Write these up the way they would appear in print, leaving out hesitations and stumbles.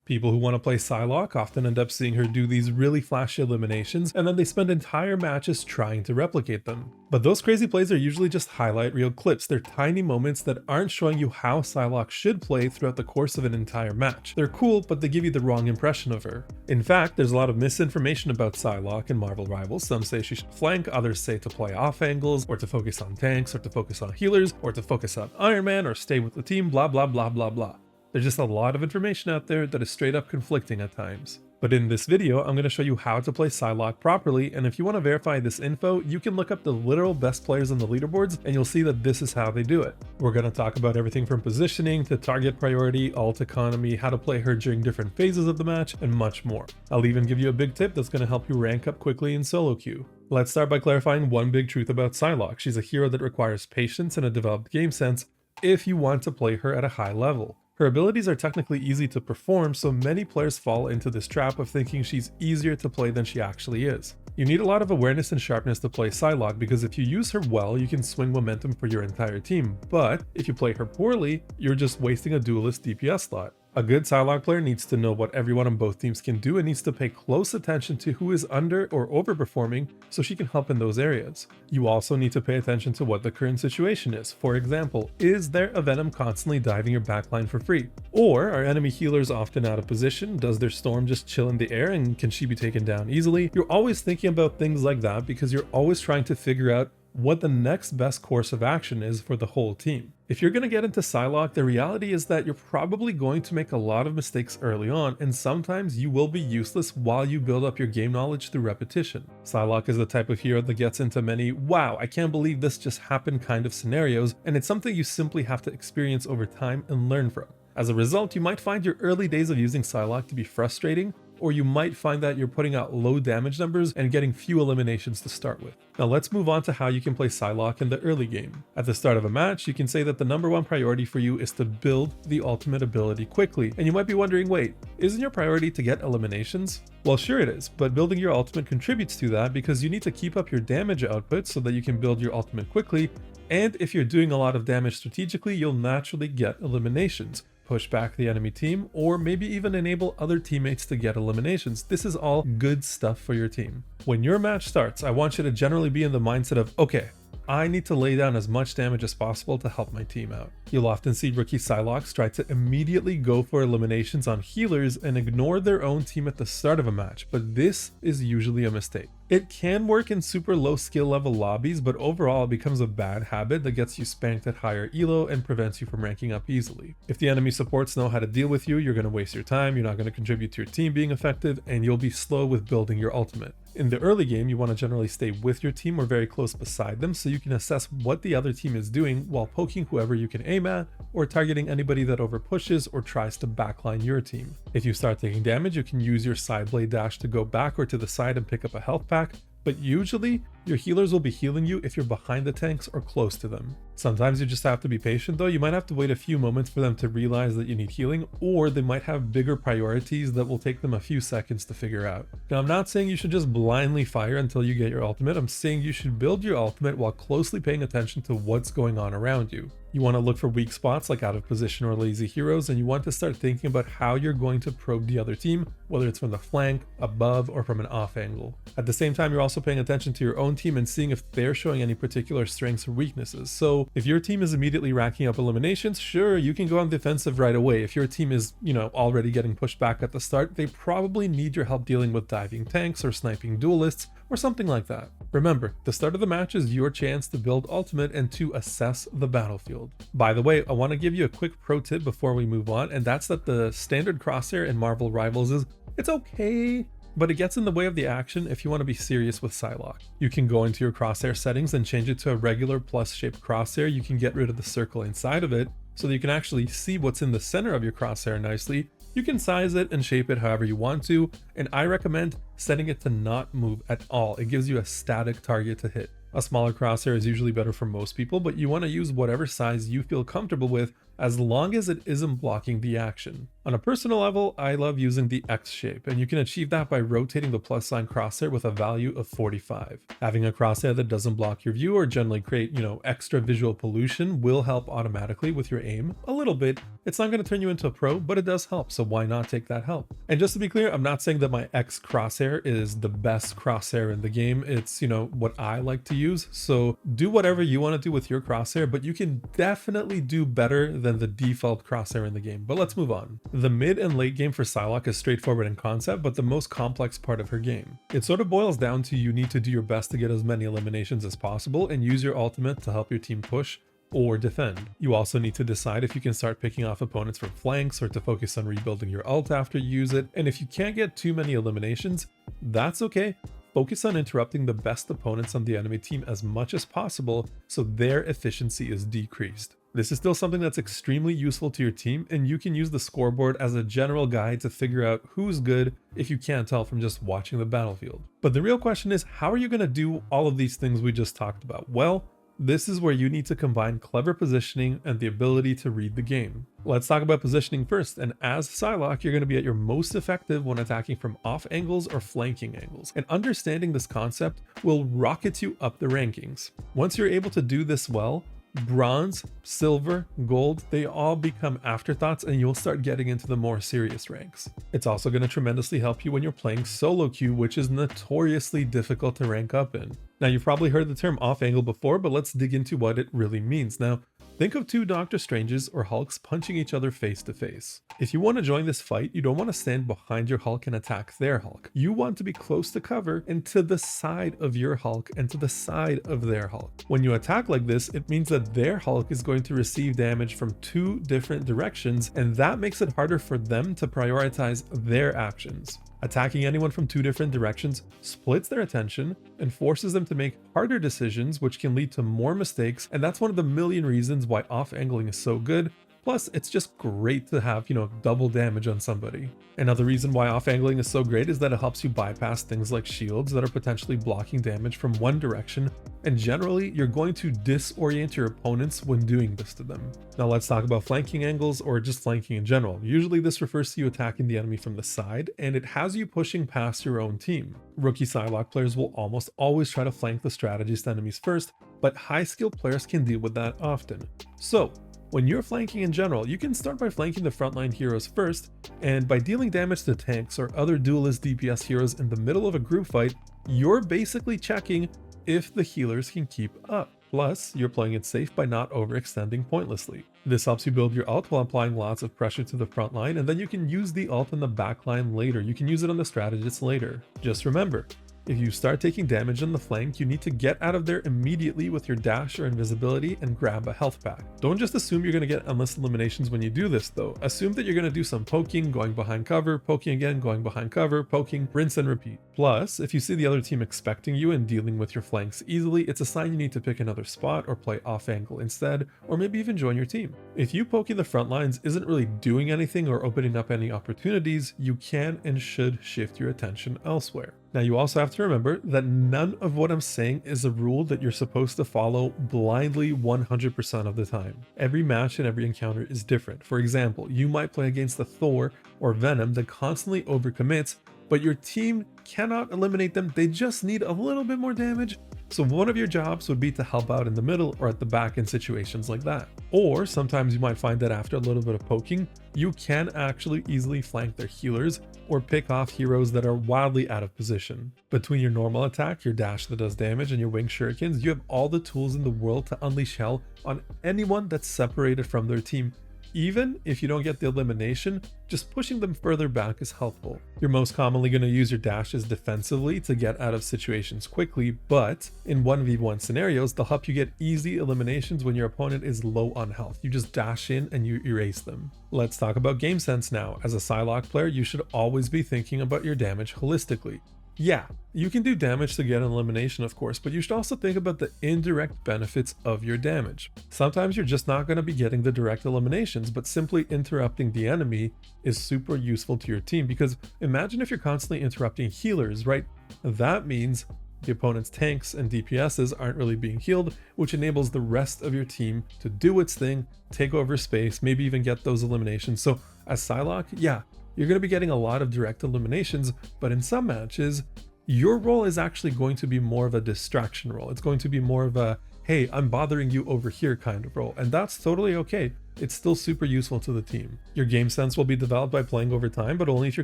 People who want to play Psylocke often end up seeing her do these really flashy eliminations, and then they spend entire matches trying to replicate them. But those crazy plays are usually just highlight reel clips. They're tiny moments that aren't showing you how Psylocke should play throughout the course of an entire match. They're cool, but they give you the wrong impression of her. In fact, there's a lot of misinformation about Psylocke in Marvel Rivals. Some say she should flank, others say to play off angles, or to focus on tanks, or to focus on healers, or to focus on Iron Man, or stay with the team, blah blah blah blah blah. There's just a lot of information out there that is straight up conflicting at times. But in this video, I'm going to show you how to play Psylocke properly, and if you want to verify this info, you can look up the literal best players on the leaderboards and you'll see that this is how they do it. We're going to talk about everything from positioning to target priority, ult economy, how to play her during different phases of the match, and much more. I'll even give you a big tip that's going to help you rank up quickly in solo queue. Let's start by clarifying one big truth about Psylocke. She's a hero that requires patience and a developed game sense if you want to play her at a high level. Her abilities are technically easy to perform, so many players fall into this trap of thinking she's easier to play than she actually is. You need a lot of awareness and sharpness to play Psylocke because if you use her well, you can swing momentum for your entire team, but if you play her poorly, you're just wasting a duelist DPS slot. A good Psylocke player needs to know what everyone on both teams can do and needs to pay close attention to who is under or overperforming so she can help in those areas. You also need to pay attention to what the current situation is. For example, is there a Venom constantly diving your backline for free? Or are enemy healers often out of position? Does their Storm just chill in the air and can she be taken down easily? You're always thinking about things like that because you're always trying to figure out what the next best course of action is for the whole team. If you're going to get into Psylocke, the reality is that you're probably going to make a lot of mistakes early on, and sometimes you will be useless while you build up your game knowledge through repetition. Psylocke is the type of hero that gets into many, wow, I can't believe this just happened kind of scenarios, and it's something you simply have to experience over time and learn from. As a result, you might find your early days of using Psylocke to be frustrating, or you might find that you're putting out low damage numbers and getting few eliminations to start with. Now let's move on to how you can play Psylocke in the early game. At the start of a match, you can say that the number one priority for you is to build the ultimate ability quickly. And you might be wondering, wait, isn't your priority to get eliminations? Well, sure it is, but building your ultimate contributes to that because you need to keep up your damage output so that you can build your ultimate quickly. And if you're doing a lot of damage strategically, you'll naturally get eliminations. Push back the enemy team, or maybe even enable other teammates to get eliminations. This is all good stuff for your team. When your match starts, I want you to generally be in the mindset of, okay, I need to lay down as much damage as possible to help my team out. You'll often see rookie Psylocke try to immediately go for eliminations on healers and ignore their own team at the start of a match, but this is usually a mistake. It can work in super low skill level lobbies, but overall it becomes a bad habit that gets you spanked at higher elo and prevents you from ranking up easily. If the enemy supports know how to deal with you, you're going to waste your time, you're not going to contribute to your team being effective, and you'll be slow with building your ultimate. In the early game, you want to generally stay with your team or very close beside them so you can assess what the other team is doing while poking whoever you can aim at or targeting anybody that overpushes or tries to backline your team. If you start taking damage, you can use your side blade dash to go back or to the side and pick up a health pack, but usually your healers will be healing you if you're behind the tanks or close to them. Sometimes you just have to be patient though. You might have to wait a few moments for them to realize that you need healing, or they might have bigger priorities that will take them a few seconds to figure out. Now, I'm not saying you should just blindly fire until you get your ultimate. I'm saying you should build your ultimate while closely paying attention to what's going on around you. You want to look for weak spots like out of position or lazy heroes, and you want to start thinking about how you're going to probe the other team, whether it's from the flank, above, or from an off angle. At the same time, you're also paying attention to your own team and seeing if they're showing any particular strengths or weaknesses. So if your team is immediately racking up eliminations, sure, you can go on defensive right away. If your team is, already getting pushed back at the start, they probably need your help dealing with diving tanks or sniping duelists or something like that. Remember, the start of the match is your chance to build ultimate and to assess the battlefield. By the way, I want to give you a quick pro tip before we move on, and that's that the standard Crosshair in Marvel Rivals it's okay, but it gets in the way of the action if you want to be serious with Psylocke. You can go into your Crosshair settings and change it to a regular plus shaped Crosshair. You can get rid of the circle inside of it so that you can actually see what's in the center of your Crosshair nicely. You can size it and shape it however you want to, and I recommend setting it to not move at all. It gives you a static target to hit. A smaller crosshair is usually better for most people, but you want to use whatever size you feel comfortable with as long as it isn't blocking the action. On a personal level, I love using the X shape, and you can achieve that by rotating the plus sign crosshair with a value of 45. Having a crosshair that doesn't block your view or generally create, extra visual pollution will help automatically with your aim a little bit. It's not going to turn you into a pro, but it does help, so why not take that help? And just to be clear, I'm not saying that my X crosshair is the best crosshair in the game. It's, what I like to use, so do whatever you want to do with your crosshair, but you can definitely do better than the default crosshair in the game. But let's move on. The mid and late game for Psylocke is straightforward in concept, but the most complex part of her game. It sort of boils down to you need to do your best to get as many eliminations as possible and use your ultimate to help your team push or defend. You also need to decide if you can start picking off opponents from flanks or to focus on rebuilding your ult after you use it. And if you can't get too many eliminations, that's okay. Focus on interrupting the best opponents on the enemy team as much as possible so their efficiency is decreased. This is still something that's extremely useful to your team, and you can use the scoreboard as a general guide to figure out who's good if you can't tell from just watching the battlefield. But the real question is, how are you going to do all of these things we just talked about? Well, this is where you need to combine clever positioning and the ability to read the game. Let's talk about positioning first, and as Psylocke, you're going to be at your most effective when attacking from off angles or flanking angles, and understanding this concept will rocket you up the rankings. Once you're able to do this well, bronze, silver, gold, they all become afterthoughts and you'll start getting into the more serious ranks. It's also going to tremendously help you when you're playing solo queue, which is notoriously difficult to rank up in. Now, you've probably heard the term off angle before, but let's dig into what it really means. Now, think of two Doctor Stranges or Hulks punching each other face to face. If you want to join this fight, you don't want to stand behind your Hulk and attack their Hulk. You want to be close to cover and to the side of your Hulk and to the side of their Hulk. When you attack like this, it means that their Hulk is going to receive damage from two different directions, and that makes it harder for them to prioritize their actions. Attacking anyone from two different directions splits their attention and forces them to make harder decisions, which can lead to more mistakes, and that's one of the million reasons why off-angling is so good. Plus, it's just great to have, double damage on somebody. Another reason why off-angling is so great is that it helps you bypass things like shields that are potentially blocking damage from one direction, and generally, you're going to disorient your opponents when doing this to them. Now let's talk about flanking angles, or just flanking in general. Usually this refers to you attacking the enemy from the side, and it has you pushing past your own team. Rookie Psylocke players will almost always try to flank the strategist enemies first, but high-skilled players can deal with that often. So, when you're flanking in general, you can start by flanking the frontline heroes first, and by dealing damage to tanks or other duelist DPS heroes in the middle of a group fight, you're basically checking if the healers can keep up. Plus, you're playing it safe by not overextending pointlessly. This helps you build your ult while applying lots of pressure to the front line, and then you can use the ult in the back line later. You can use it on the strategist later. Just remember, if you start taking damage on the flank, you need to get out of there immediately with your dash or invisibility and grab a health pack. Don't just assume you're going to get endless eliminations when you do this though. Assume that you're going to do some poking, going behind cover, poking again, going behind cover, poking, rinse and repeat. Plus, if you see the other team expecting you and dealing with your flanks easily, it's a sign you need to pick another spot or play off angle instead, or maybe even join your team. If you poking the front lines isn't really doing anything or opening up any opportunities, you can and should shift your attention elsewhere. Now, you also have to remember that none of what I'm saying is a rule that you're supposed to follow blindly 100% of the time. Every match and every encounter is different. For example, you might play against a Thor or Venom that constantly overcommits, but your team cannot eliminate them. They just need a little bit more damage. So one of your jobs would be to help out in the middle or at the back in situations like that. Or sometimes you might find that after a little bit of poking, you can actually easily flank their healers or pick off heroes that are wildly out of position. Between your normal attack, your dash that does damage, and your wing shurikens, you have all the tools in the world to unleash hell on anyone that's separated from their team. Even if you don't get the elimination, just pushing them further back is helpful. You're most commonly going to use your dashes defensively to get out of situations quickly, but in 1v1 scenarios, they'll help you get easy eliminations when your opponent is low on health. You just dash in and you erase them. Let's talk about game sense now. As a Psylocke player, you should always be thinking about your damage holistically. Yeah, you can do damage to get an elimination, of course, but you should also think about the indirect benefits of your damage. Sometimes you're just not going to be getting the direct eliminations, but simply interrupting the enemy is super useful to your team, because imagine if you're constantly interrupting healers, right? That means The opponent's tanks and DPSs aren't really being healed, which enables the rest of your team to do its thing, take over space, maybe even get those eliminations. So as Psylocke, yeah, you're going to be getting a lot of direct eliminations, but in some matches, your role is actually going to be more of a distraction role. It's going to be more of a, hey, I'm bothering you over here kind of role, and that's totally okay. It's still super useful to the team. Your game sense will be developed by playing over time, but only if you're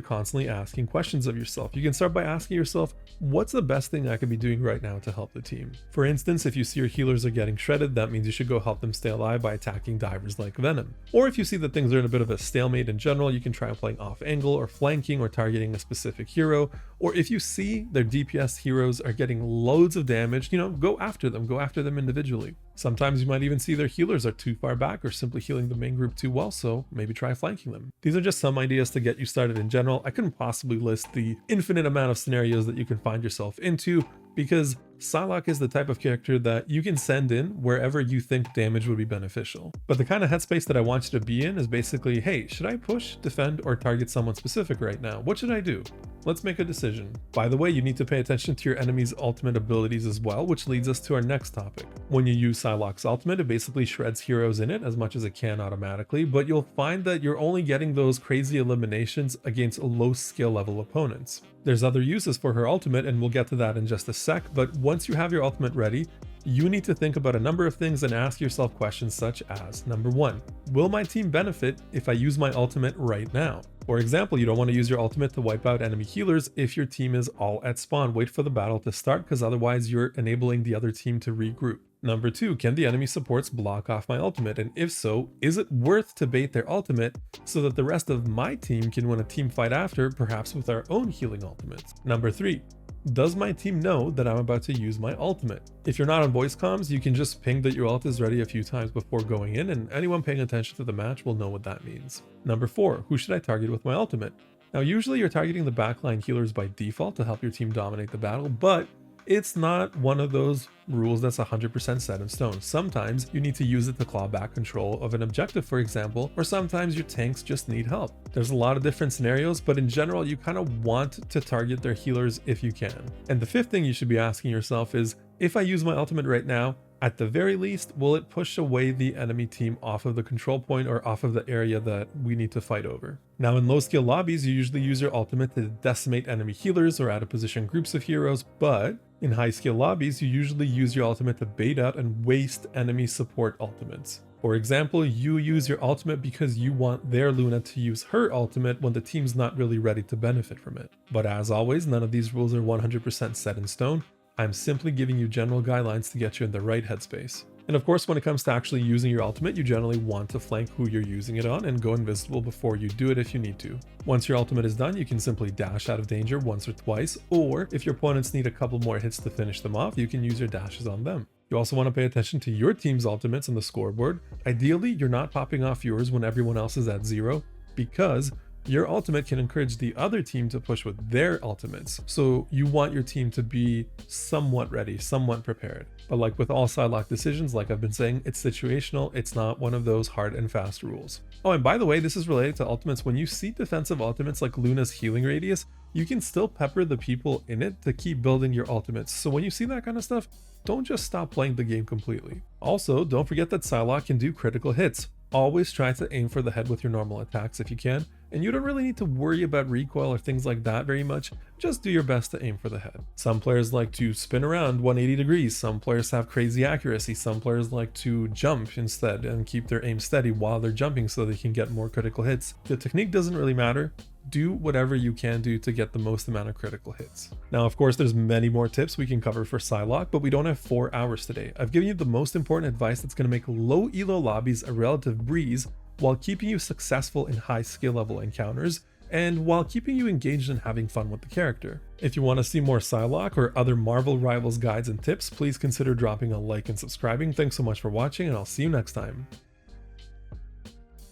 constantly asking questions of yourself. You can start by asking yourself, what's the best thing I could be doing right now to help the team? For instance, if you see your healers are getting shredded, that means you should go help them stay alive by attacking divers like Venom. Or if you see that things are in a bit of a stalemate in general, you can try playing off angle or flanking or targeting a specific hero. Or if you see their DPS heroes are getting loads of damage, go after them individually. Sometimes you might even see their healers are too far back or simply healing the main group too well, so maybe try flanking them. These are just some ideas to get you started in general. I couldn't possibly list the infinite amount of scenarios that you can find yourself into, because Psylocke is the type of character that you can send in wherever you think damage would be beneficial. But the kind of headspace that I want you to be in is basically, hey, should I push, defend, or target someone specific right now? What should I do? Let's make a decision. By the way, you need to pay attention to your enemy's ultimate abilities as well, which leads us to our next topic. When you use Psylocke's ultimate, it basically shreds heroes in it as much as it can automatically, but you'll find that you're only getting those crazy eliminations against low skill level opponents. There's other uses for her ultimate, and we'll get to that in just a sec, but once you have your ultimate ready, you need to think about a number of things and ask yourself questions such as, number 1, will my team benefit if I use my ultimate right now? For example, you don't want to use your ultimate to wipe out enemy healers if your team is all at spawn. Wait for the battle to start, because otherwise you're enabling the other team to regroup. Number 2, can the enemy supports block off my ultimate? And if so, is it worth to bait their ultimate so that the rest of my team can win a team fight after, perhaps with our own healing ultimates? Number 3, does my team know that I'm about to use my ultimate? If you're not on voice comms, you can just ping that your ult is ready a few times before going in, and anyone paying attention to the match will know what that means. Number 4, who should I target with my ultimate? Now, usually you're targeting the backline healers by default to help your team dominate the battle, but it's not one of those rules that's 100% set in stone. Sometimes you need to use it to claw back control of an objective, for example, or sometimes your tanks just need help. There's a lot of different scenarios, but in general, you kind of want to target their healers if you can. And the 5th thing you should be asking yourself is, if I use my ultimate right now, at the very least, will it push away the enemy team off of the control point or off of the area that we need to fight over? Now, in low skill lobbies, you usually use your ultimate to decimate enemy healers or out of position groups of heroes, but in high skill lobbies, you usually use your ultimate to bait out and waste enemy support ultimates. For example, you use your ultimate because you want their Luna to use her ultimate when the team's not really ready to benefit from it. But as always, none of these rules are 100% set in stone. I'm simply giving you general guidelines to get you in the right headspace. And of course, when it comes to actually using your ultimate, you generally want to flank who you're using it on and go invisible before you do it if you need to. Once your ultimate is done, you can simply dash out of danger once or twice, or if your opponents need a couple more hits to finish them off, you can use your dashes on them. You also want to pay attention to your team's ultimates on the scoreboard. Ideally, you're not popping off yours when everyone else is at 0, because your ultimate can encourage the other team to push with their ultimates. So you want your team to be somewhat ready, somewhat prepared. But like with all Psylocke decisions, like I've been saying, it's situational. It's not one of those hard and fast rules. Oh, and by the way, this is related to ultimates. When you see defensive ultimates like Luna's healing radius, you can still pepper the people in it to keep building your ultimates. So when you see that kind of stuff, don't just stop playing the game completely. Also, don't forget that Psylocke can do critical hits. Always try to aim for the head with your normal attacks if you can, and you don't really need to worry about recoil or things like that very much. Just do your best to aim for the head. Some players like to spin around 180 degrees, some players have crazy accuracy, some players like to jump instead and keep their aim steady while they're jumping so they can get more critical hits. The technique doesn't really matter. Do whatever you can do to get the most amount of critical hits. Now, of course, there's many more tips we can cover for Psylocke, but we don't have 4 hours today. I've given you the most important advice that's going to make low elo lobbies a relative breeze while keeping you successful in high skill level encounters and while keeping you engaged and having fun with the character. If you want to see more Psylocke or other Marvel Rivals guides and tips, please consider dropping a like and subscribing. Thanks so much for watching, and I'll see you next time.